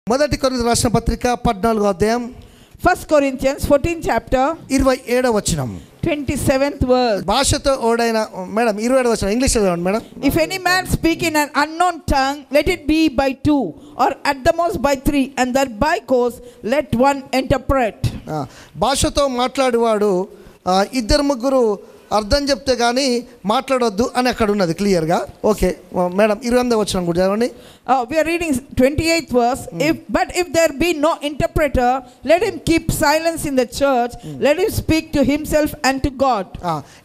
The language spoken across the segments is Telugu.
మొదటి కొరింథీయులకు రాసిన పత్రిక 14వ అధ్యాయం 1 Corinthians 14th chapter 27వ వచనం 27th verse. భాషతో ఓడైన మేడం 27వ వచనం ఇంగ్లీష్ చదవండి madam. If any man speak in an unknown tongue, let it be by 2 or at the most by 3, and that by course let one interpret. భాషతో మాట్లాడేవాడు ఇద్దరు ముగ్గురు అర్థం చెప్తే కానీ మాట్లాడొద్దు అని అక్కడ ఉన్నది క్లియర్గా. ఓకే మేడం 28వ వచనం కూడా చదవండి. We are reading 28th verse. But if there be no interpreter, let him keep silence in the church. Let him speak to himself and to God.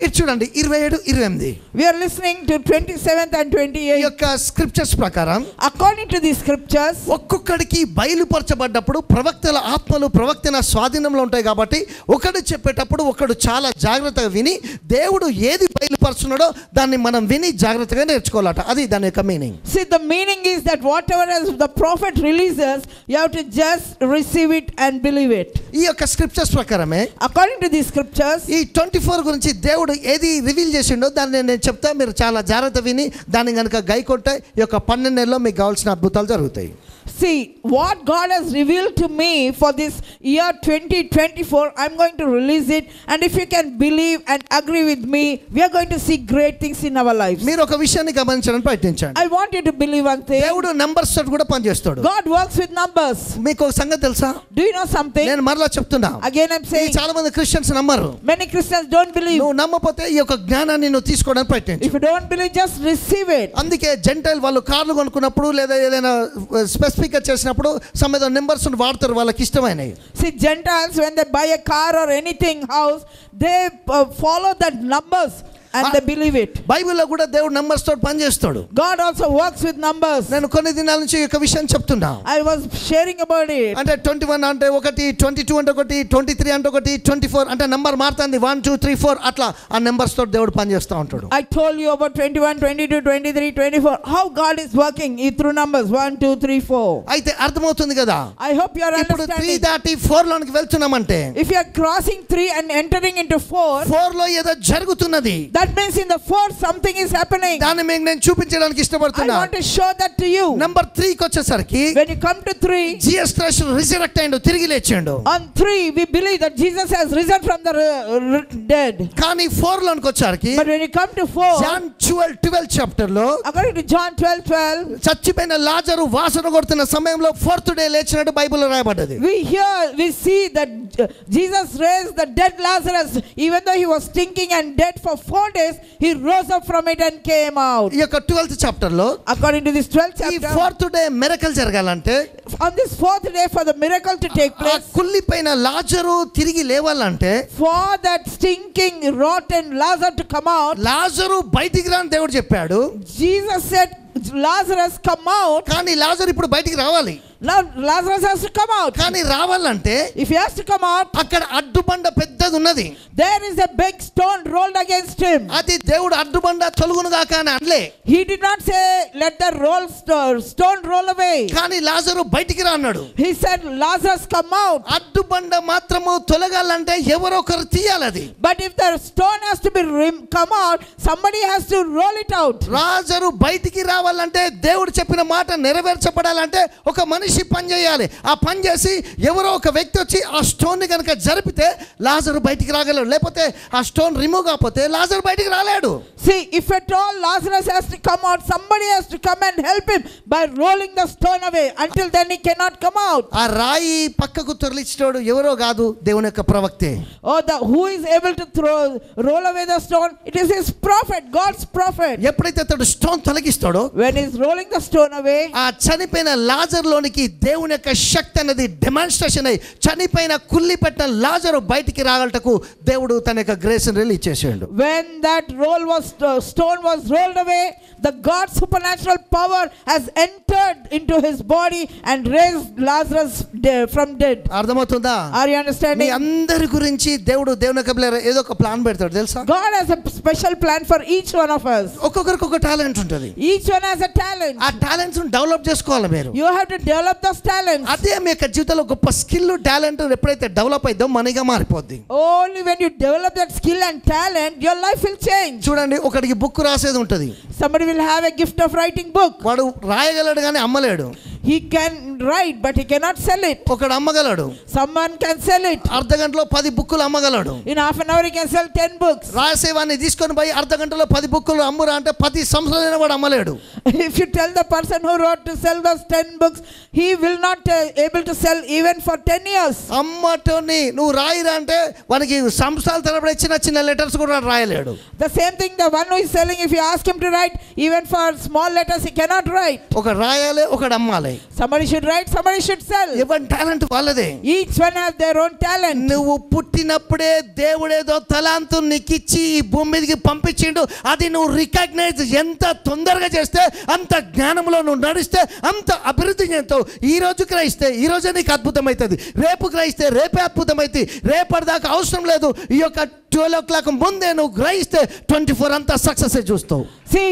ఇది చూడండి 27, 28. We are listening to 27th and 28. ఈ యొక్క స్క్రిప్చర్స్ ప్రకారం According to the scriptures, ఒక్కొక్కడికి బయలుపరచబడ్డప్పుడు ప్రవక్తల ఆత్మలు ప్రవక్తన స్వాధీనంలో ఉంటాయి కాబట్టి ఒకడు చెప్పేటప్పుడు ఒకడు చాలా జాగ్రత్తగా విని దేవుడు ఏది బయలుపరుస్తున్నాడో దాన్ని మనం విని జాగ్రత్తగా నేర్చుకోవాలట. అది దాని యొక్క meaning. See, the meaning is that whatever as the prophet releases, you have to just receive it and believe it. ఈ యొక్క స్క్రిప్చర్స్ ప్రకారమే According to these scriptures, ఈ 24 గురించి దేవుడు ఏది రివీల్ చేసిండో దాన్ని నేను చెప్తా, మీరు చాలా జాగ్రత్త విని దాన్ని కనుక గైకొంటే ఈ యొక్క 12 నెలల్లో మీకు కావాల్సిన అద్భుతాలు జరుగుతాయి. see what God has revealed to me for this year 2024. I'm going to release it, and if you can believe and agree with me, we are going to see great things in our lives. మీరు ఒక విషయాన్ని గమనించడానికి ప్రయత్నించండి. I want you to believe one thing. దేవుడు నంబర్స్ తోటి కూడా పనిచేస్తాడు. God works with numbers. మీకు ఒక సంగతి తెలుసా? Do you know something? నేను మరలా చెప్తున్నా. Again I'm saying, చాలా మంది క్రిస్టియన్స్ నమ్మరు. many Christians don't believe. నువ్వు నమ్మకపోతే ఈ యొక్క జ్ఞానాన్ని నువ్వు తీసుకోవడానికి ప్రయత్నించు. If you don't believe, just receive it. అందుకే జెంటైల్ వాళ్ళు కార్లు కొనుక్కున్నప్పుడు లేదా ఏదైనా స్పెసిఫిక్ గా చేసినప్పుడు సమ్ నెంబర్స్ వాడతారు వాళ్ళకి ఇష్టమైనవి. See, Gentiles, when they buy a car or anything house, they follow that numbers and they believe it. బైబిల్లో కూడా దేవుడు నంబర్స్ తోటి పని చేస్తాడు. God also works with numbers. నేను కొన్ని దినాల నుంచి ఈ యొక్క విషయం చెప్తున్నా. I was sharing about it. అంటే 21 అంటే ఒకటి, 22 అంటే ఒకటి, 23 అంటే ఒకటి, 24 అంటే నంబర్ మారుతుంది. 1 2 3 4 అట్లా ఆ నెంబర్స్ తోటి దేవుడు పని చేస్తూ ఉంటాడు. I told you about 21, 22, 23, 24 how God is working through numbers 1 2 3 4. అయితే అర్థమవుతుంది కదా. I hope you are ఇప్పుడు 3 understanding. దాటి 4 లోనికి వెళ్తున్నామంటే If you are crossing 3 and entering into 4, 4 లో ఏదో జరుగుతున్నది. that means in the 4 something is happening. దాన్ని మీకు నేను చూపించడానికి I ఇష్టపడుతున్నా. want to show that to you. Number 3 కి వచ్చేసరికి When you come to 3, Jesus Christ resurrect అయ్యిండు, తిరిగి లేచిండు. on 3 we believe that Jesus has risen from the dead. కానీ 4 లోనికి వచ్చేసరికి But when you come to 4, John 12 chapter లో according to John 12, చచ్చిపోయిన లాజరు వాసన కొడుతున్న సమయంలో 4th డే లేచినట్టు బైబిల్లో రాయబడ్డది. we see that Jesus raised the dead Lazarus. Even though he was stinking and dead for 4 days, he rose up from it and came out. ఈ యొక్క 12th చాప్టర్ లో According to this 12th ఈ chapter, 4th డే మిరకల్ జరగాలంటే, on this 4th day for the miracle to take ఆ place, కుళ్ళిపోయిన లాజరు తిరిగి లేవాలంటే, for that stinking rotten Lazarus to come out, లాజరు బయటికి రాని దేవుడు చెప్పాడు. Jesus said, Lazarus come out. కానీ లాజరు ఇప్పుడు బయటికి రావాలి. Now Lazarus has to come out. కానీ రావాలంటే If he has to come out, అక్కడ అడ్డుబండ పెద్దది ఉన్నది. there is a big stone rolled against him. అది దేవుడు అడ్డుబండ తొలగును గాక అని అనలే. He did not say let the stone roll away. కానీ లాజరు బయటికి రా అన్నాడు. He said Lazarus come out. అడ్డుబండ మాత్రము తొలగాలంటే ఎవరో ఒకరు తీయాలి అది. But if the stone has to be come out, somebody has to roll it out. లాజరు బయటికి రావాలంటే, దేవుడు చెప్పిన మాట నెరవేర్చబడాలంటే ఒక మనిషి పని చేయాలి. ఆ పని చేసి ఎవరో ఒక వ్యక్తి వచ్చి ఆ స్టోన్ ని కనుక జరిపితే లాజరు బయటికి రాగలడు. లేకపోతే ఆ స్టోన్ రిమూవ్ కాకపోతే లాజరు బయటికి రాలేడు. See, if at all Lazarus has to come out, somebody has to come and help him by rolling the stone away. Until then he cannot come out. ఆ రాయి పక్కకు తొలగించేటోడు ఎవరో కాదు, దేవుని యొక్క ప్రవక్తే. Oh, who is able to roll away the stone? It is his prophet, God's prophet. ఎప్పుడైతే అతడు stone తొలగిస్తాడో, when he is rolling the stone away, ఆ చనిపోయిన లాజరులోనికి దేవుని యొక్క శక్తి అనేది డెమాన్స్ట్రేషన్ అయ్యి చనిపోయిన కుళ్ళి పెట్టిన లాజరు బయటికి రాగలటకు దేవుడు తన యొక్క గ్రేస్ రిలీజ్ చేసాడు. when that stone was rolled away, the God's supernatural power has entered into his body and raised Lazarus from dead. అర్థమవుతుందా? Are you understanding? మీ అందరి గురించి దేవుడు దేవుని యొక్క ఏదో ఒక ప్లాన్ పెడతాడు తెలుసా? God has a special plan for each one of us. ఒక్కొక్కరికి ఒక టాలెంట్ ఉంటుంది. Each one has a talent. ఆ టాలెంట్స్ డెవలప్ చేసుకోవాలి మీరు. You have to develop those talents. అదే మీ యొక్క జీవితంలో గొప్ప స్కిల్ టాలెంట్ ఎప్పుడైతే డెవలప్ అయిద్దో మనీగా మారిపోద్ది. Only when you develop that skill and talent, your life will change. చూడండి, ఒకడికి బుక్ రాసేది ఉంటుంది. Somebody will have a gift of writing book. వాడు రాయగలడు కానీ అమ్మలేడు. he can write, but he cannot sell it. ఒకడు అమ్మగలడు, Someone can sell it. అర్ధ గంటలో 10 బుక్కులు అమ్మగలడు. In half an hour he can sell 10 books. రాసేవాన్ని తీసుకొని పోయి అర్ధ గంటలో 10 బుక్కులు అమ్మురా అంటే 10 సంవత్సరాలైనా వాడు అమ్మలేడు. If you tell the person who wrote to sell those 10 books, he will not able to sell even for 10 years. అమ్మటోని నువ్వు రాయిరా అంటే వానికి సంవత్సరాల తరబడి చిన్న చిన్న లెటర్స్ కూడా రాయలేడు. The same thing, the one who is selling, if you ask him to write even for small letters, he cannot write. ఒక రాయాలి, ఒకడు అమ్మాలి. Somebody should write, somebody should sell. ఎవరి టాలెంట్ వాళ్ళదే. Each one has their own talent. నువ్వు పుట్టినప్పుడే దేవుడేదో తలాంతు నీకిచ్చి ఈ భూమి మీదకి పంపించిండు. అది నువ్వు రికగ్నైజ్ ఎంత తొందరగా చేస్తే అంత జ్ఞానంలో నువ్వు నడిస్తే అంత అభివృద్ధి చెందుతావు. ఈ రోజు గ్రహిస్తే ఈ రోజే నీకు అద్భుతం అవుతుంది. రేపు గ్రహిస్తే రేపే అద్భుతం అవుతుంది. రేపటి దాకా అవసరం లేదు. ఈ యొక్క 12 o'clock ముందే నువ్వు గ్రహిస్తే 24 అంతా సక్సెస్ చూస్తావు. See,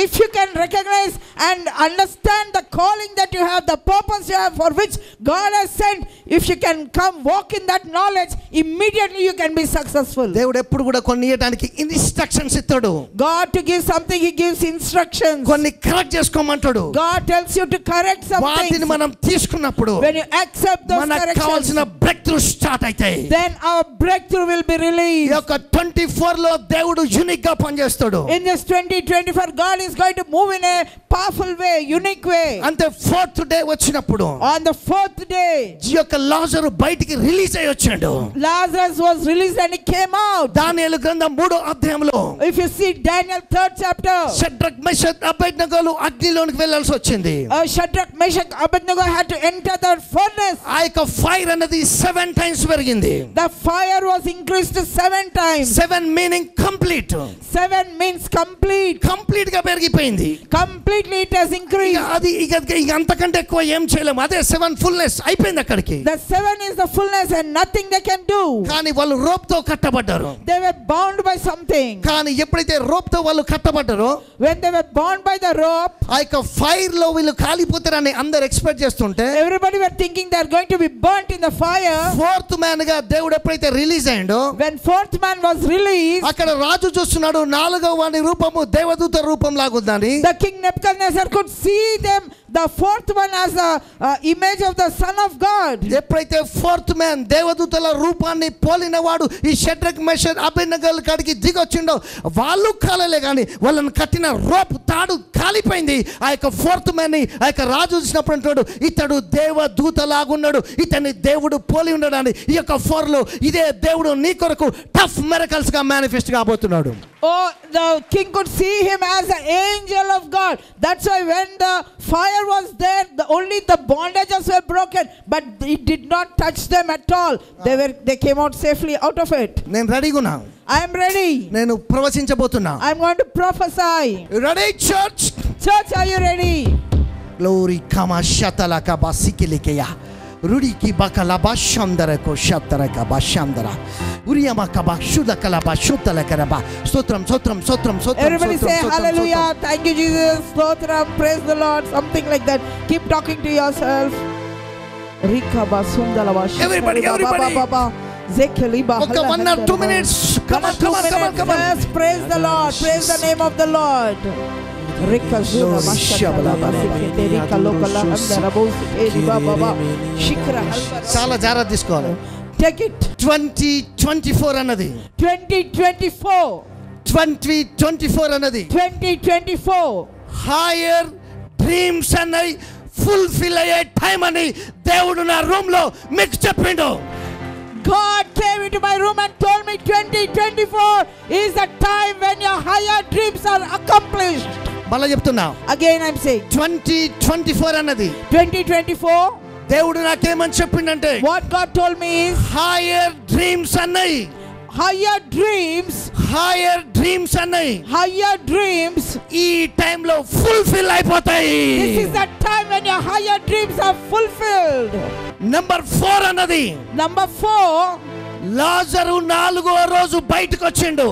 if you can recognize and understand the calling that you have, the purpose you have for which God has sent, if you can come walk in that knowledge, immediately you can be successful. దేవుడు ఎప్పుడు కూడా కొన్ని ఇయడానికి ఇన్స్ట్రక్షన్స్ ఇస్తాడు. God to give something, he gives instructions. కొన్ని correct చేసుకోమంటాడు. God tells you to correct something. వాటిని మనం తీసుకున్నప్పుడు When you accept those మనకు corrections, కావాల్సిన బ్రేక్ త్రూ స్టార్ట్ అవుతాయి. then our breakthrough will be ఈ released. యొక్క 24 లో దేవుడు యూనిక్ గా పనిచేస్తాడు. In this 2024, God is going to move in a powerful way, unique way. అంటే 4th డే వచ్చినప్పుడు On the 4th day, ఈ యొక్క లాజరు బయటికి రిలీజ్ అయ్యి వచ్చాడు. Lazarus was released and he came out. దానియేలు గ్రంథం 3వ అధ్యాయంలో If you see Daniel 3rd chapter, Shadrach Meshach అబేద్నెగోలు అగ్నిలోనికి వెళ్ళాల్సి వచ్చింది. Shadrach, Meshach, Abednego had to enter the furnace. ఆ యొక్క ఫైర్ అనేది 7 times పెరిగింది. The fire was increased to 7 times. 7 meaning complete. 7 means complete. Complete గా పెరిగిపోయింది. Completely it has increased. అది ఇక అంతకంటే ఎక్కువ ఏం చేయలేము. అదే 7 ఫుల్నెస్ అయిపోయింది అక్కడికి. The 7 is the fullness and nothing they can do. కానీ వాళ్ళు రోప్ తో కట్టబడ్డారు. They were bound by something. కానీ ఎప్పుడైతే రోప్ తో వాళ్ళు కట్టబడ్డారో, When they were bound by the rope, ఆ యొక్క ఫైర్ లో వీళ్ళు కాలిపోతారని అందరు ఎక్స్పెక్ట్ చేస్తుంటే, everybody were thinking they are going to be burnt in the fire. 4th man గా దేవుడు ఎప్పుడైతే release అయ్యిండో, When 4th man was released, అక్కడ రాజు చూస్తున్నాడు 4వ వాని రూపము దేవదూత రూపం లాగుందని. the king Nebuchadnezzar could see them, the 4th one, as a image of the Son of God. ఎప్పుడైతే 4th మ్యాన్ దేవదూతల రూపాన్ని పోలినవాడు ఈ షడ్రక్ మెషక్ అబేద్నెగోల కాడికి దిగొచ్చిండో, వాళ్ళు కాలలే కానీ వాళ్ళని కట్టిన రోప్ తాడు కాలిపోయింది. ఆ యొక్క 4th మ్యాన్ ని ఆ యొక్క రాజు చూసినప్పుడు అంటాడు, ఇతడు దేవదూత లాగున్నాడు, ఇతన్ని దేవుడు పోలి ఉన్నాడని. ఈ యొక్క 4 లో ఇదే దేవుడు నీ కొరకు టఫ్ మిరకల్స్ గా manifest కాబోతున్నాడు. Oh, the king could see him as an angel of God. That's why when the fire was there, only the bondages were broken, but it did not touch them at all. They came out safely out of it. నేను రెడీగా ఉన్నా. I am ready. నేను ప్రవచించబోతున్నా. I am going to prophesy. Ready church? Church, are you ready? Glory కమా షతలక బసికిలికయా రుడికి బకలబా షందరకు షతరక బషందర ఉరియమక బషుదకల బషుతలకరబ స్తోత్రం స్తోత్రం స్తోత్రం స్తోత్రం. Everybody say hallelujah. Thank you, Jesus. Stotram. Praise the Lord. Something like that. Keep talking to yourself. Rika basundala bash. Everybody. Zekeli ba. Okay, 1 or 2 minutes. Come on. Yes, praise the Lord. Praise the name of the Lord. Rika zuna mashala basikete rika lokala andara bosikete baba shikra halva. చాలా జాగ్రత్త తీసుకోవాలి. Take it. 2024 అన్నది 2024 అన్నది 2024 హైయర్ డ్రీమ్స్ అన్నది ఫుల్ఫిల్ అయ్యే టైం అని దేవుడు నా రూమ్ లో మీకు చెప్పిండు. God came into my room and told me 2024 is the time when your higher dreams are accomplished. మళ్ళా చెప్తున్నా. Again I'm saying 2024 అన్నది 2024. దేవుడు నాకేమని చెప్పిండంటే, What God told me is higher dreams అన్నయి higher dreams ఈ టైంలో ఫుల్ఫిల్ అయిపోతాయి. this is the time when your higher dreams are fulfilled. Number 4 అన్నది, Number 4, లాజరు 4వ రోజు బయటకు వచ్చిండు.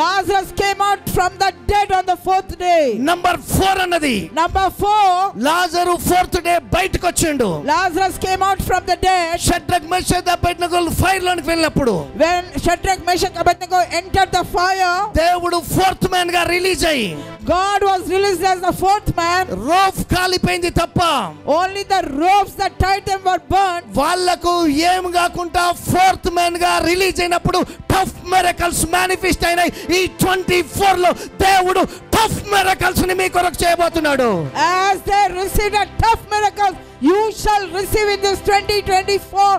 Lazarus came out from the dead on the 4th day. Number 4 అన్నది, Number 4, లాజరు 4th డే బయటకు వచ్చిండు. Lazarus came out from the dead. Shadrach Meshach అబేద్నెగోలు ఫైర్ లోనికి వెళ్ళినప్పుడు, When Shadrach, Meshach, Abednego entered the fire, దేవుడు 4th మ్యాన్ గా రిలీజ్ అయ్యి God was released as the fourth man. Roof కాలిపోయింది తప్ప Only the ropes that tied them were burnt. వాళ్ళకు ఏం కాకుండా ఫోర్త్ మ్యాన్ గా రిలీజ్ అయినప్పుడు టఫ్ మిరకల్స్ మేనిఫెస్ట్ అయినాయి. ఈ 24 లో దేవుడు టఫ్ మిరకల్స్ ని మీ కొరకు చేయబోతున్నాడు. As they received a tough miracles, you shall receive in this 2024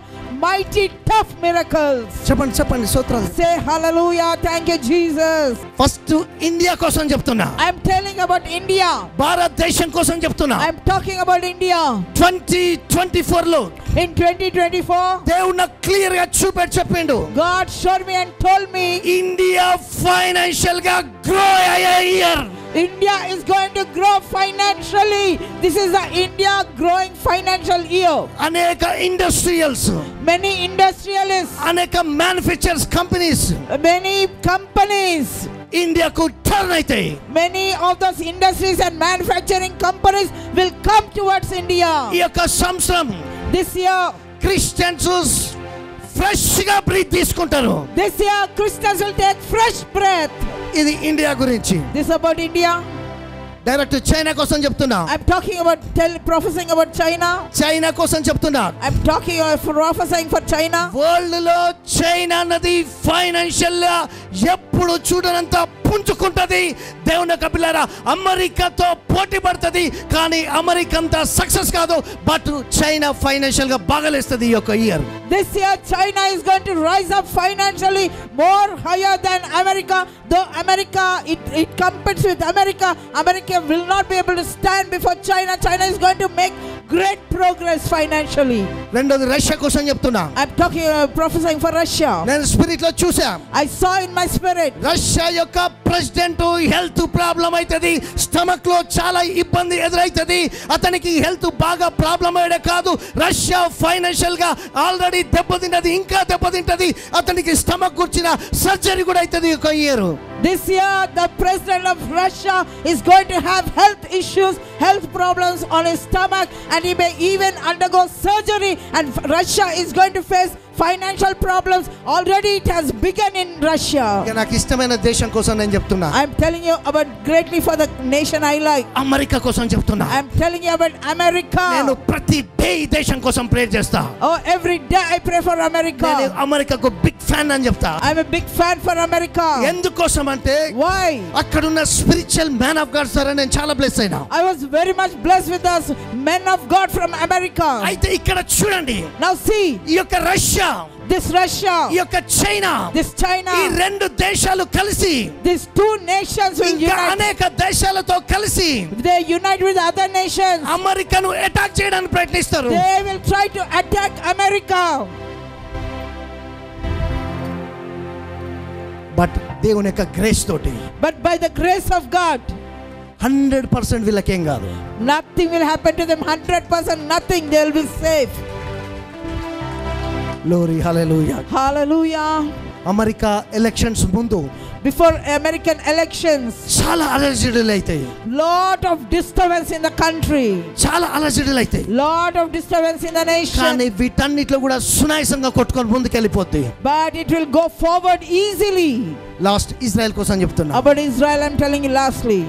mighty tough miracles. చెప్పండి చెప్పండి స్తోత్రాలు. Say hallelujah. Thank you, Jesus. First India కోసం చెప్తున్నా. I'm telling about India. భారతదేశం కోసం చెప్తున్నా. I'm talking about India. 2024 లో In 2024, దేవుడు నాకు క్లియర్ గా చూపెట్టి చెప్పిండు. God showed me and told me India financial గా గ్రో అయ్యే year. India is going to grow financially. This is the India growing financial year. అనేక ఇండస్ట్రియల్స్, Many industrialists, అనేక మ్యానుఫ్యాక్చర్స్ కంపెనీస్ many companies, ఇండియాకు టర్న్ అవుతాయి. many of those industries and manufacturing companies will come towards India. ఈ యొక్క సంవత్సరం This year, క్రిస్టియన్స్ ఫ్రెష్ గా బ్రీత్ తీసుకుంటారు. this year Christians will take fresh breath. ఇది ఇండియా గురించి. This is about India. Direct China కోసం చెప్తున్నా. I'm talking about prophesying about China. China కోసం చెప్తున్నా. I'm talking prophesying for China. World లో చైనా అన్నది ఫైనాన్షియల్ గా ఎప్పుడు చూడనంత పుంజుకుంటది. దేవుని కపిలారా, అమెరికాతో పోటీ పడుతుంది, కానీ అమెరికా అంత సక్సెస్ కాదు. బట్ చైనా ఫైనాన్షియల్ గా బాగలేస్తుంది ఈ యొక్క year. This year China is going to rise up financially more higher than America. Though America it competes with America, America will not be able to stand before China. China is going to make great progress financially. రెండోది రష్యా కోసం చెప్తున్నా. I'm talking prophesying for Russia. నేను స్పిరిట్ లో చూసా. I saw in my spirit. Russia యొక్క ప్రెసిడెంట్ హెల్త్ ప్రాబ్లం అవుతుంది, స్టమక్ లో చాలా ఇబ్బంది ఎదురైతుంది. అతనికి హెల్త్ బాగా ప్రాబ్లం అయ్యే కాదు, రష్యా ఫైనాన్షియల్ గా ఆల్రెడీ దెబ్బతింటది, ఇంకా దెబ్బతింటది. అతనికి స్టమక్ గుర్చిన సర్జరీ కూడా అవుతుంది ఒక year. This year the president of Russia is going to have health issues, health problems on his stomach, and he may even undergo surgery, and Russia is going to face financial problems. Already it has begun in Russia. నాకు ఇష్టమైన దేశం కోసం నేను చెప్తున్నా. I am telling you about greatly for the nation I like. America కోసం చెప్తున్నా. I am telling you about America. నేను ప్రతి డే ఈ దేశం కోసం ప్రేయర్ చేస్తా. Oh, every day I pray for America. నేను అమెరికాకు బిగ్ ఫ్యాన్ అని చెప్తా. I am a big fan for America. ఎందుకోసం అంటే Why? అక్కడున్న spiritual man of God sir నేను చాలా బ్లెస్ అయినా. I was very much blessed with us men of God from America. అయితే ఇక్కడ చూడండి, Now see, ఈ యొక్క రష్యా, this Russia, ఈ యొక్క చైనా, this China, ఈ రెండు దేశాలు కలిసి these two nations will ఇంకా unite. అనేక దేశాలతో కలిసి They unite with other nations. అమెరికాను అటాక్ చేయడానికి ప్రయత్నిస్తారు. They will try to attack America. But దేవుని యొక్క గ్రేస్ తోటి, But by the grace of God, 100% వీళ్ళకేం కాదు. nothing will happen to them. 100% nothing. They will be safe. Glory hallelujah. Hallelujah. America elections ముందు Before American elections, చాలా అలజడులు అవుతాయి. lot of disturbance in the country. చాలా అలజడులు అవుతాయి. Lot of disturbance in the nation. కానీ వీటన్నిటిలో కూడా సునాయాసంగా కొట్టుకొని ముందుకెళ్ళిపోతాయి. But it will go forward easily. Last Israel కోసం చెప్తున్నా. About Israel, I'm telling you lastly.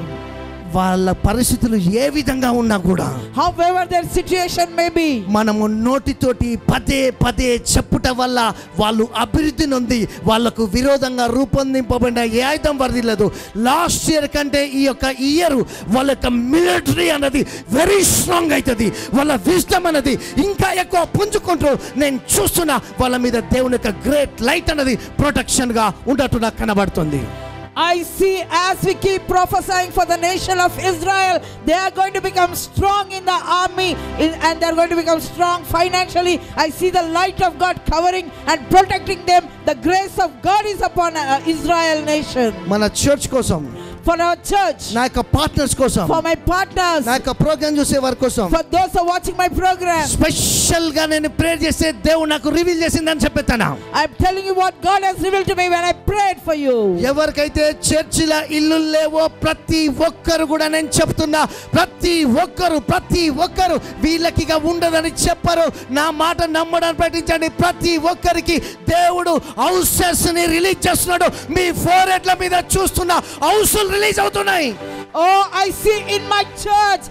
వాళ్ళ పరిస్థితులు ఏ విధంగా ఉన్నా కూడా, however their situation may be, మనము నోటితోటి పదే పదే చెప్పుట వల్ల వాళ్ళు అభివృద్ధి నొంది వాళ్ళకు విరోధంగా రూపొందింపబడిన ఏ ఆయుధం వర్ధిల్లదు. లాస్ట్ ఇయర్ కంటే ఈ యొక్క ఇయర్ వాళ్ళ యొక్క మిలిటరీ అన్నది వెరీ స్ట్రాంగ్ అవుతుంది. వాళ్ళ విజ్డమ్ అనేది ఇంకా ఎక్కువ పుంజుకుంటూ నేను చూస్తున్నా. వాళ్ళ మీద దేవుని యొక్క గ్రేట్ లైట్ అనేది ప్రొటెక్షన్ గా ఉండటం నాకు కనబడుతుంది. I see as we keep prophesying for the nation of Israel, they are going to become strong in the army and they are going to become strong financially. I see the light of God covering and protecting them. The grace of God is upon Israel nation. మన చర్చ్ కోసం, For our church, నా యొక్క పార్ట్నర్స్ కోసం, for my partners, నా యొక్క ప్రోగ్రామ్ చూసే వారి కోసం, for those who are watching my program, special గా నేను ప్రేయర్ చేస్తే దేవుడు నాకు రివీల్ చేసిందని చెప్పేతాను. I'm telling you what God has revealed to me when I prayed for you. ఎవరికైతే చర్చిల ఇల్లు లేవో ప్రతి ఒక్కరు కూడా నేను చెప్తున్నా, ప్రతి ఒక్కరు వీళ్ళకిగా ఉండదని చెప్పరు. నా మాట నమ్మడానికి ప్రయత్నించండి. ప్రతి ఒక్కరికి దేవుడు హౌసెస్ ని రిలీజ్ చేస్తున్నాడు. మీ ఫోరెడ్ల మీద చూస్తున్న హౌసులు రిలీజ్ అవుతున్నాయి. Oh, I see in my church,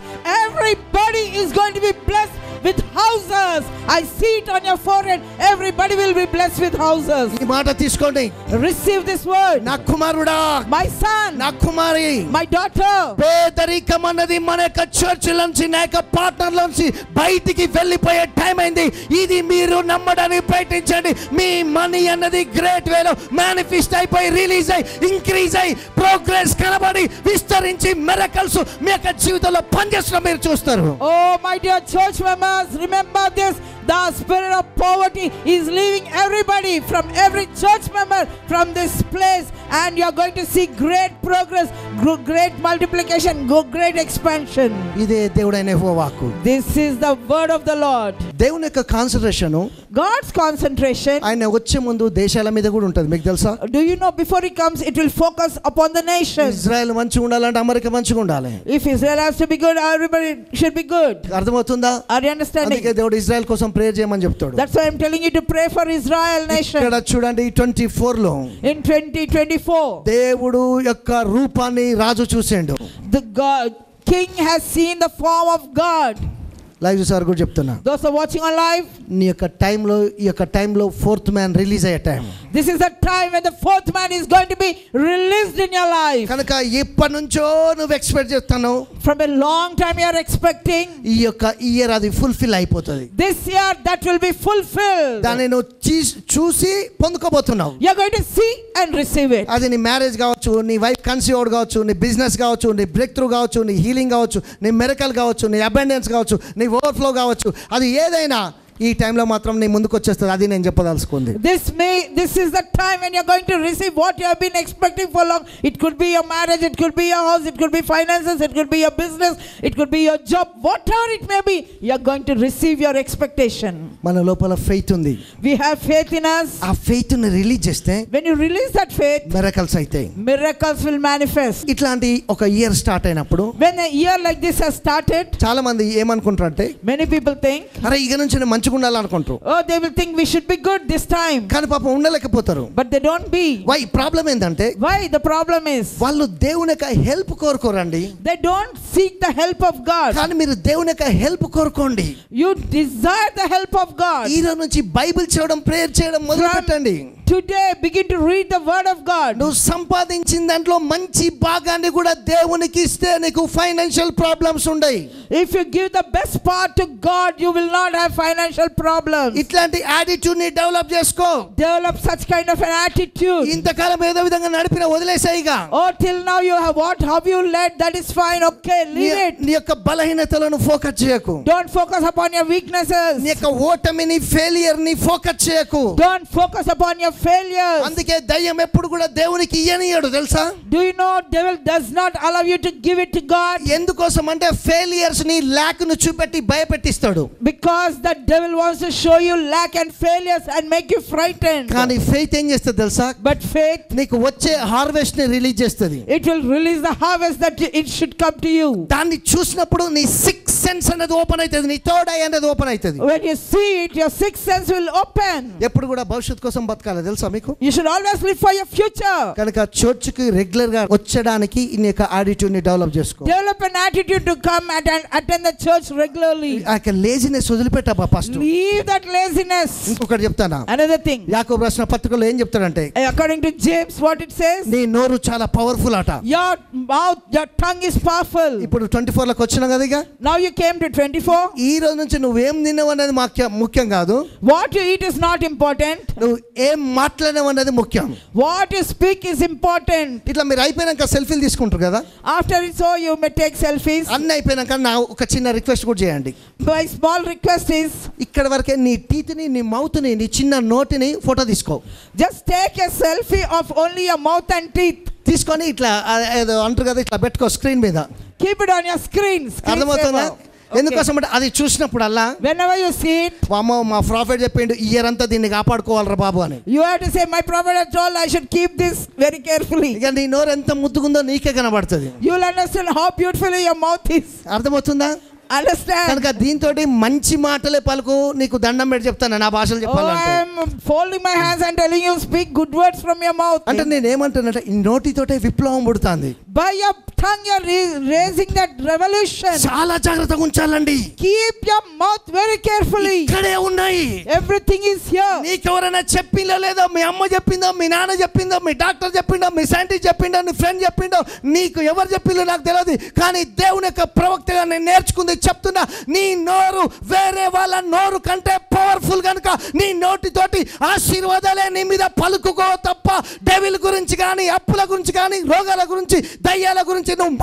everybody is going to be blessed with houses. I see it on your forehead. Everybody will be blessed with houses. ఈ మాట తీసుకోండి. Receive this word. నా కుమారుడా, My son, నా కుమారి, my daughter, పేదరికం అన్నది మన యొక్క చర్చిలోంచి, నా యొక్క పార్ట్నర్లోంచి బయటికి వెళ్ళిపోయే టైం అయింది. ఇది మీరు నమ్మడానికి ప్రయత్నించండి. మీ మనీ అన్నది గ్రేట్ వేలో మేనిఫెస్ట్ అయిపోయి, రిలీజ్ అయి, ఇంక్రీజ్ అయి, ప్రోగ్రెస్ కనబడి, విస్తరించి, మిరకల్స్ మీ యొక్క జీవితంలో పనిచేస్తున్న మీరు చూస్తారు. oh my dear church members, remember this. The spirit of poverty is leaving everybody, from every church member, from this place, and you are going to see great progress, great multiplication, great expansion. ఇదే దేవుడైన యెహోవా వాక్కు. This is the word of the Lord. దేవుని యొక్క కాన్సంట్రేషన్, God's concentration, ఆయన వచ్చే ముందు దేశాల మీద కూడా ఉంటుంది. మీకు తెలుసా? do you know, before he comes, it will focus upon the nations. Israel మంచిగా ఉండాలంటే అమెరికా మంచిగా ఉండాలి. If Israel has to be good, everybody should be good. అర్థమవుతుందా? Are you understanding? అందుకే దేవుడు ఇజ్రాయెల్ కోసం ప్రేయర్ చేయమని చెప్తాడు. That's why I'm telling you to pray for Israel nation. ఇక్కడ చూడండి 24 లో In 2024, దేవుడు యొక్క రూపాన్ని రాజు చూసిండు. the God king has seen the form of God. Live చూసారు కూడా చెప్తున్నా. Those are watching on live, నీ యొక్క టైంలో, ఈ యొక్క టైంలో ఫోర్త్ మ్యాన్ రిలీజ్ అయ్యే time. this is the time when the fourth man is going to be released in your life. కనుక ఎప్పటి నుంచో నువ్వు ఎక్స్పెక్ట్ చేస్తాను. From a long time you are expecting. ఈ యొక్క ఇయర్ అది ఫుల్ఫిల్ అయిపోతుంది. This year that will be fulfilled. దాన్ని నువ్వు చూసి పొందుకోబోతున్నావు. You are going to see and receive it. అది నీ మ్యారేజ్ కావచ్చు, నీ వైఫ్ కన్సీవ్ అవడం కావచ్చు, నీ బిజినెస్ కావచ్చు, నీ బ్రేక్ త్రూ కావచ్చు, నీ హీలింగ్ కావచ్చు, నీ మిరకల్ కావచ్చు, నీ అబండెన్స్ కావచ్చు, నీ ఓవర్ఫ్లో కావచ్చు, అది ఏదైనా ఈ టైంలో మాత్రం నీ ముందుకు వచ్చేస్తుంది. అది నేను చెప్పదలుచుకుంది. This is the time when you're going to receive what you have been expecting for long. It could be your marriage, it could be your house, it could be finances, it could be your business, it could be your job, whatever it may be. You're going to receive your expectation. మన లోపల ఫెయిత్ ఉంది. We have faith in us. ఆ ఫెయిత్ ని రిలీజ్ చేస్తే When you release that faith, miracles అవుతాయి. miracles will manifest. ఇట్లాంటి ఒక ఇయర్ స్టార్ట్ అయినప్పుడు, When a year like this has started, చాలా మంది ఏమనుకుంటారంటే, many people think, అరే ఇక నుంచి నేను మంచిగా ఉండాలనుకుంటారు. oh, they will think we should be good this time. కానీ పాపం ఉండలేకపోతారు. But they don't be. Why problem ఏంటంటే, Why? The problem is, వాళ్ళు దేవుని యొక్క హెల్ప్ కోరుకోరండి. they don't seek the help of God. కానీ మీరు దేవుని యొక్క హెల్ప్ కోరుకోండి. You desire the help of God. ఈ రోజు నుంచి బైబిల్ చదవడం, ప్రేయర్ చేయడం మొదలు పెట్టండి. Today begin to read the word of God. నువ్వు సంపాదించిన దాంట్లో మంచి భాగాన్ని కూడా దేవునికి ఇస్తే నీకు ఫైనాన్షియల్ ప్రాబ్లమ్స్ ఉండయి. If you give the best part to God, you will not have financial problems. ఇట్లాంటి యాటిట్యూడ్ ని డెవలప్ చేసుకో. Develop such kind of an attitude. ఇంతకాలం ఏదో విధంగా నడిపిన వదిలేసాయిగా. Oh, till now you have what have you led? That is fine. Okay, leave it. నీ యొక్క బలహీనతలను ఫోకస్ చేయకు. Don't focus upon your weaknesses. నీ యొక్క ఓటమిని, ఫెయిలియర్ ని ఫోకస్ చేయకు. Don't focus upon your failures. అందుకే దయ్యం ఎప్పుడు కూడా దేవునికి ఇయ్యనియడు తెలుసా? Do you know devil does not allow you to give it to God? ఎందుకోసం అంటే ఫెయిలియర్స్ ని, లాక్ ను చూపెట్టి భయపెట్టిస్తాడు. Because the devil wants to show you lack and failures and make you frightened. కానీ ఫెయిత్ ఏం చేస్తుంది తెలుసా? But faith, నీకు వచ్చే హార్వెస్ట్ ని రిలీజ్ చేస్తుంది. it will release the harvest that it should come to you. దాన్ని చూసినప్పుడు నీ సిక్స్ సెన్స్ అనేది ఓపెన్ అవుతుంది, నీ థర్డ్ ఐ అనేది ఓపెన్ అవుతుంది. When you see it, your sixth sense will open. ఎప్పుడు కూడా భవిష్యత్తు కోసం బతకాలి తెలుసా మీకు? You should always live for your future. కనుక చర్చ్ కి రెగ్యులర్ గా వచ్చడానికి ఈ యొక్క యాటిట్యూడ్ ని డెవలప్ చేసుకో. Develop an attitude to come and attend the church regularly. ఆ యొక్క లేజినెస్ వదిలిపెట్టా ఫస్ట్. Leave that laziness. ఇంకొకటి చెప్తానా? Another thing. యాకోబు రాసిన పత్రికలో ఏం చెప్తాడంటే, According to James, what it says? నీ నోరు చాలా పవర్ఫుల్ అట. Your mouth, your tongue is powerful. ఇప్పుడు 24 లకు వచ్చినా కదా ఇక. Now you came to 24. ఈ రోజు నుంచి నువ్వేం తిన్నావు అనేది ముఖ్యం కాదు. What you eat is not important. నువ్వు ఏం మాట్లాడినావు అనేది ముఖ్యం. What you speak is important. ఇట్లా మీరు అయిపోయినాక సెల్ఫీలు తీసుకుంటారు కదా. After it, so you may take selfies. అన్నీ అయిపోయినాక నా ఒక చిన్న రిక్వెస్ట్ కూడా చేయండి. My small request is, ఇక్కడ వరకే నీ టీత్ ని, నీ మౌత్ ని, నీ చిన్న నోటిని ఫోటో తీసుకో. just take a selfie of only your mouth and teeth. తీసుకొని ఇట్లా ఏదో అంటారు కదా, ఇట్లా పెట్టుకో స్క్రీన్ మీద. Keep it on your screen. అర్థమవుతుందా? ఎందుకోసం అంటే అది చూసినప్పుడు అలా, whenever you see it, అమ్మో మా ప్రాఫిట్ చెప్పిండు ఇయర్ అంతా దీన్ని కాపాడుకోవాలరా బాబు అని. you have to say, my prophet has told I should keep this very carefully. ఇక నీ నోరు ఎంత ముద్దుగుందో నీకే కనబడుతుంది. You will understand how beautifully your mouth is. అర్థమవుతుందా? Understand? కనుక దీంతో మంచి మాటలే పలుకు. నీకు దండం పెట్టి చెప్తాను నా భాషలు Oh, చెప్పాలంటే. I am folding my hands and telling you, speak good words from your mouth. అంటే నేను ఏమంటానంటే, నోటితోటే విప్లవం పుడుతుంది. By your tongue you are raising that revolution. చాలా జాగ్రత్తగా ఉంచాలండి. Keep your mouth very carefully. ఇక్కడే ఉన్నాయి. Everything is here. నీకెవరైనా చెప్పిందో లేదో, మీ అమ్మ చెప్పిందో, మీ నాన్న చెప్పిందో, మీ డాక్టర్ చెప్పిందో, మీ సైంటిస్ట్ చెప్పిందో, నీ ఫ్రెండ్ చెప్పిందో, నీకు ఎవరు చెప్పిందో నాకు తెలియదు, కానీ దేవుని యొక్క ప్రవక్తగా నేను నేర్చుకుంది చెప్తున్నా. నీ నోరు వేరే వాళ్ళ నోరు కంటే పవర్ఫుల్ కనుక నీ నోటితోటి ఆశీర్వాదాలే నీ మీద పలుకుకో తప్ప డెవిల్ గురించి కానీ, అప్పుల గురించి కానీ, రోగాల గురించి, దయ్యాల గురించి నువ్వు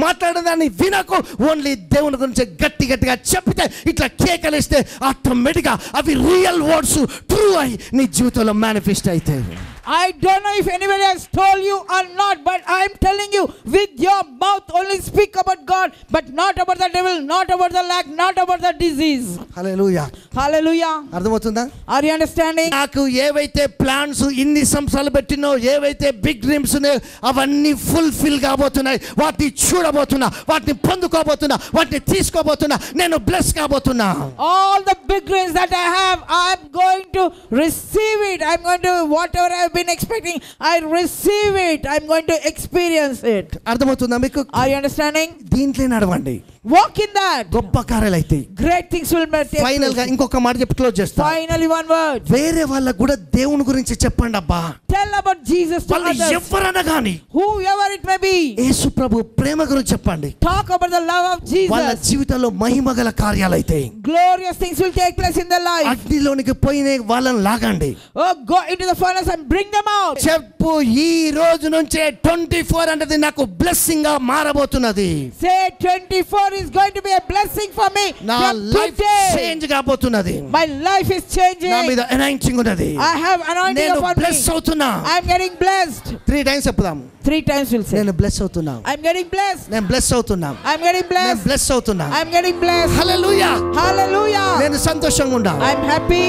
మాట్లాడదాన్ని వినకు. ఓన్లీ దేవుని గురించి గట్టి గట్టిగా చెప్పితే ఇట్లా కేకలిస్తే ఆటోమేటిక్గా అవి రియల్ వర్డ్స్ ట్రూ అయి నీ జీవితంలో మేనిఫెస్ట్ అవుతాయి. I don't know if anybody has told you or not, but I am telling you, with your mouth only speak about God, but not about the devil, not about the lack, not about the disease. Hallelujah. Hallelujah. అర్థమవుతుందా? Are you understanding? నాకు ఏవైతే ప్లాన్స్ ఇన్ని సంవత్సరాలు పెట్టినో, ఏవైతే బిగ్ డ్రీమ్స్ ఉన్నాయో అవన్నీ ఫుల్ఫిల్ కాబోతున్నాయి. వాటిని చూడబోతున్నా, వాటిని పొందుకోబోతున్నా, వాటిని తీసుకోబోతున్నా. నేను bless కాబోతున్నా. All the big dreams that I have, I am going to receive it. I am going to, whatever I have been expecting, I receive it. I am going to experience it. అర్థమవుతుందా మీకు? Are you understanding? దీంట్లో నడవండి. Walk in that. గొప్ప కార్యాలు అయితే Great things will take final గా place. ఇంకొక మాట చెప్పి క్లోజ్ చేస్తా. Finally one word. వేరే వాళ్ళకు కూడా దేవుని గురించి చెప్పండి అబ్బా. Tell about Jesus to వాళ్ళు others. ఎవరన్నా గాని, Whoever it may be. యేసు ప్రభు ప్రేమ గురించి చెప్పండి. Talk about the love of వాళ్ళ Jesus. జీవితంలో మహిమగల కార్యాలు అయితే Glorious things will take place in their life. అగ్నిలోనికి పోయిన వాళ్ళని లాగండి. Oh, go into the furnace and bring them out. చెప్పు, ఈ రోజు నుంచే 24 అనేది నాకు బ్లెస్సింగ్ గా మారబోతున్నది. Say 24 is going to be a blessing for me. నా From లైఫ్ today, చేంజ్ కాబోతున్నది. my life is changing. నా మీద అనాయింటింగ్ ఉన్నది. I have anointing నేను upon me. బ్లెస్ అవుతున్నా. I'm getting blessed. 3 టైమ్స్ చెప్దాం. 3 times we'll say. నేను బ్లెస్ అవుతున్నా. I'm getting blessed. నేను బ్లెస్ అవుతున్నా. I'm getting నేను blessed. బ్లెస్ అవుతున్నా. I'm getting blessed. Hallelujah. Hallelujah. నేను సంతోషంగా ఉండా. I'm happy.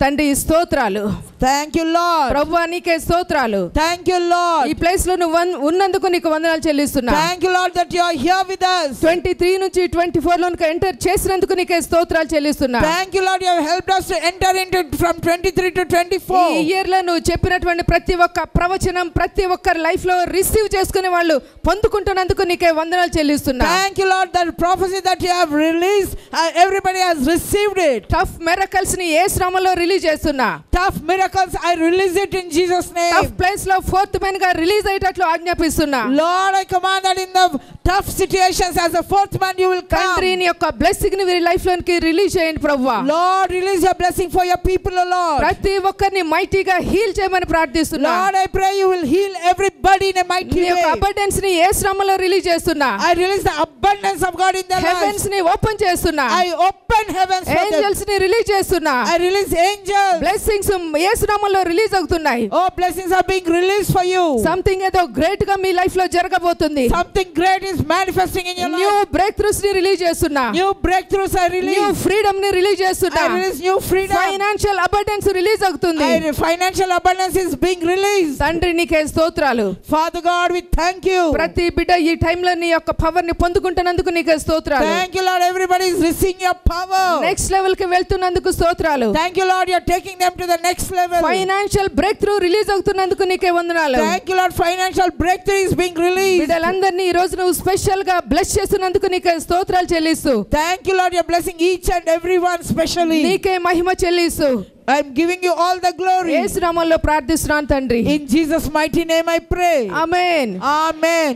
తండ్రి స్తోత్రాలు. Thank you, Lord. ప్రభువా నీకే స్తోత్రాలు. Thank you, Lord. ఈ ప్లేస్ లో నువ్వు ఉన్నందుకు నీకు వందనాలు చెల్లిస్తున్నా. Thank you, Lord, that you are here with us. 23 నుంచి 24 లోనికి ఎంటర్ చేసినందుకు నీకే స్తోత్రాలు చెల్లిస్తున్నా. Thank you, Lord, you have helped us to enter into from 23 to 24. ఈ ఇయర్ లో నువ్వు చెప్పినటువంటి ప్రతి ఒక్క ప్రవచనం ప్రతి ఒక్కరి లైఫ్ లో రిసీవ్ చేసుకునే వాళ్ళు పొందుకుంటున్నందుకు నీకే వందనాలు చెల్లిస్తున్నా. Thank you, Lord, that prophecy that you have released, everybody has received it. Tough miracles ని ఏ శ్రమలో రిలీజ్ చేస్తున్నా. Tough miracles, I release it in Jesus' name. Tough place లో ఫోర్త్ మ్యాన్ గా release అయ్యేటట్లు ఆజ్ఞాపిస్తున్నా. Lord, I command that in the tough situations as a fourth man you will come. తండ్రి నీ యొక్క బ్లెస్సింగ్ ని వీరి లైఫ్ లోనికి రిలీజ్ చేయండి ప్రభువా. Lord, release your blessing for your people, O Lord. ప్రతి ఒక్కరిని మైటీగా హీల్ చేయమని ప్రార్థిస్తున్నా. Lord, I pray you will heal everybody in a mighty నీ యొక్క way. అబండెన్స్ ని ఏ శ్రమలో రిలీజ్ చేస్తున్నా. I release the abundance of God in their heavens lives. ని ఓపెన్ చేస్తున్నా. I open heavens for them. Angels ని రిలీజ్ చేస్తున్నా. I release angels. బ్లెస్సింగ్స్ ఏ శ్రమలో రిలీజ్ అవుతున్నాయి. Oh, blessings are being released for you. Something ఏదో గ్రేట్ గా మీ లైఫ్ లో జరగబోతుంది. Something great is manifesting in your new life. Break throughs ని రిలీజ్ చేస్తున్నా. New breakthroughs are new released. Freedom ని రిలీజ్ చేస్తున్నా. I release new freedom. Financial abundance release అవుతుంది. Financial abundance is being released. తండ్రి నీకే స్తోత్రాలు. Father God, we thank you. ప్రతి బిడ్డ ఈ టైం లో నీ యొక్క పవర్ ని పొందుకుంటున్నందుకు నీకే స్తోత్రాలు. Thank you, Lord, everybody is receiving your power. Next level కి వెళ్తున్నందుకు స్తోత్రాలు. Thank you, Lord, you are taking them to the next level. Financial breakthrough release అవుతున్నందుకు నీకే వందనాలు. Thank you, Lord, financial breakthrough is being released. బిడ్డలందరినీ ఈ రోజు నువ్వు స్పెషల్ గా బ్లెస్ చేస్తున్నందుకు నీకే స్తోత్రాలు చెల్లిస్తూ. Thank you, Lord, you are blessing each and everyone specially. నీకే మహిమ చెల్లిస్తూ. I am giving you all the glory. యేసు నామములో ప్రార్థిస్తున్నాను తండ్రి. In Jesus' mighty name I pray. Amen. Amen.